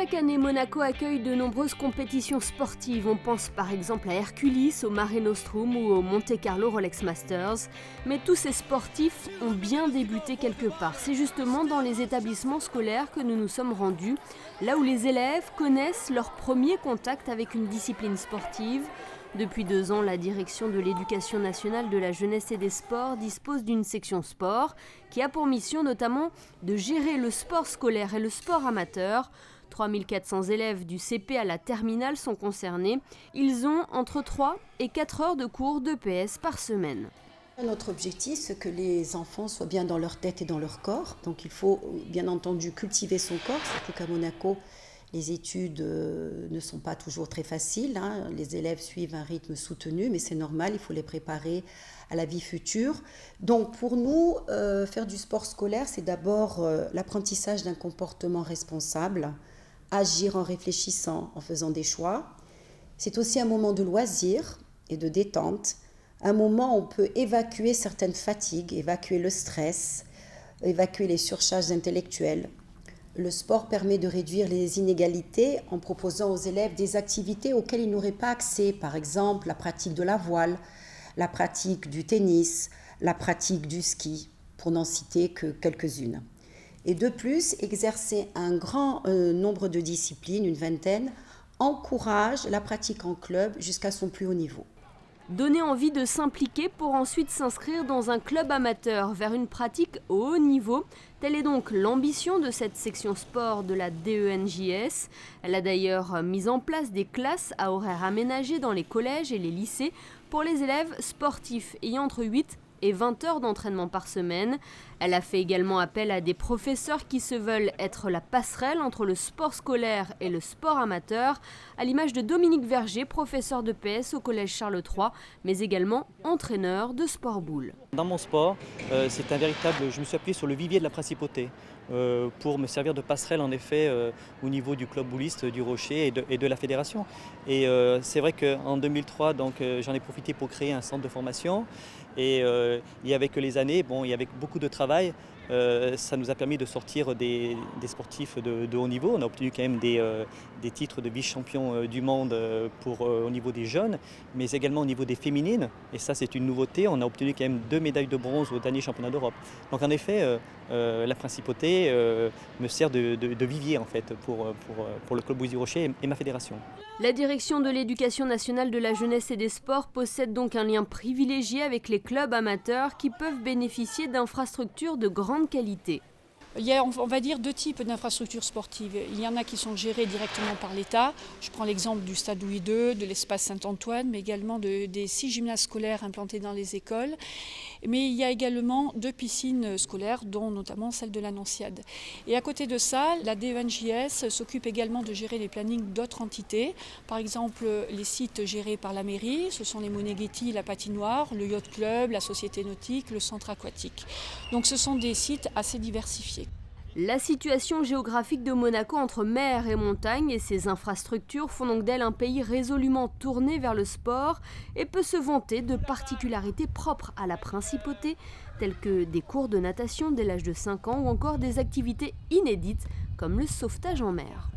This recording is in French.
Chaque année, Monaco accueille de nombreuses compétitions sportives. On pense par exemple à Hercules, au Mare Nostrum ou au Monte Carlo Rolex Masters. Mais tous ces sportifs ont bien débuté quelque part. C'est justement dans les établissements scolaires que nous nous sommes rendus, là où les élèves connaissent leur premier contact avec une discipline sportive. Depuis 2 ans, la direction de l'Éducation nationale de la jeunesse et des sports dispose d'une section sport qui a pour mission notamment de gérer le sport scolaire et le sport amateur. 3400 élèves du CP à la terminale sont concernés. Ils ont entre 3 et 4 heures de cours d'EPS par semaine. Notre objectif, c'est que les enfants soient bien dans leur tête et dans leur corps. Donc il faut bien entendu cultiver son corps, surtout qu'à Monaco, les études ne sont pas toujours très faciles. Les élèves suivent un rythme soutenu, mais c'est normal, il faut les préparer à la vie future. Donc pour nous, faire du sport scolaire, c'est d'abord l'apprentissage d'un comportement responsable, agir en réfléchissant, en faisant des choix. C'est aussi un moment de loisir et de détente, un moment où on peut évacuer certaines fatigues, évacuer le stress, évacuer les surcharges intellectuelles. Le sport permet de réduire les inégalités en proposant aux élèves des activités auxquelles ils n'auraient pas accès, par exemple la pratique de la voile, la pratique du tennis, la pratique du ski, pour n'en citer que quelques-unes. Et de plus, exercer un grand nombre de disciplines, une vingtaine, encourage la pratique en club jusqu'à son plus haut niveau. Donner envie de s'impliquer pour ensuite s'inscrire dans un club amateur vers une pratique au haut niveau. Telle est donc l'ambition de cette section sport de la DENJS. Elle a d'ailleurs mis en place des classes à horaires aménagés dans les collèges et les lycées pour les élèves sportifs ayant entre 8 et 20 heures d'entraînement par semaine. Elle a fait également appel à des professeurs qui se veulent être la passerelle entre le sport scolaire et le sport amateur, à l'image de Dominique Verger, professeur de PS au collège Charles III, mais également entraîneur de sport boule. Dans mon sport, c'est un véritable. Je me suis appuyé sur le vivier de la principauté pour me servir de passerelle en effet au niveau du club bouliste du Rocher et de la fédération. Et c'est vrai qu'en 2003, donc, j'en ai profité pour créer un centre de formation. Et avec les années, il y avait beaucoup de travail. Ça nous a permis de sortir des sportifs de haut niveau. On a obtenu quand même des titres de vice-champion du monde au niveau des jeunes, mais également au niveau des féminines. Et ça, c'est une nouveauté. On a obtenu quand même 2 médailles de bronze au dernier championnat d'Europe. Donc en effet, la principauté me sert de vivier en fait, pour le club Bouliste du Rocher et ma fédération. La direction de l'Éducation nationale de la jeunesse et des sports possède donc un lien privilégié avec les clubs amateurs qui peuvent bénéficier d'infrastructures de grande qualité. Il y a, on va dire, 2 types d'infrastructures sportives. Il y en a qui sont gérées directement par l'État. Je prends l'exemple du Stade Louis II, de l'espace Saint-Antoine, mais également des 6 gymnases scolaires implantés dans les écoles. Mais il y a également 2 piscines scolaires, dont notamment celle de l'Annonciade. Et à côté de ça, la DENJS s'occupe également de gérer les plannings d'autres entités. Par exemple, les sites gérés par la mairie, ce sont les Moneghetti, la patinoire, le yacht club, la société nautique, le centre aquatique. Donc ce sont des sites assez diversifiés. La situation géographique de Monaco entre mer et montagne et ses infrastructures font donc d'elle un pays résolument tourné vers le sport et peut se vanter de particularités propres à la principauté, telles que des cours de natation dès l'âge de 5 ans ou encore des activités inédites comme le sauvetage en mer.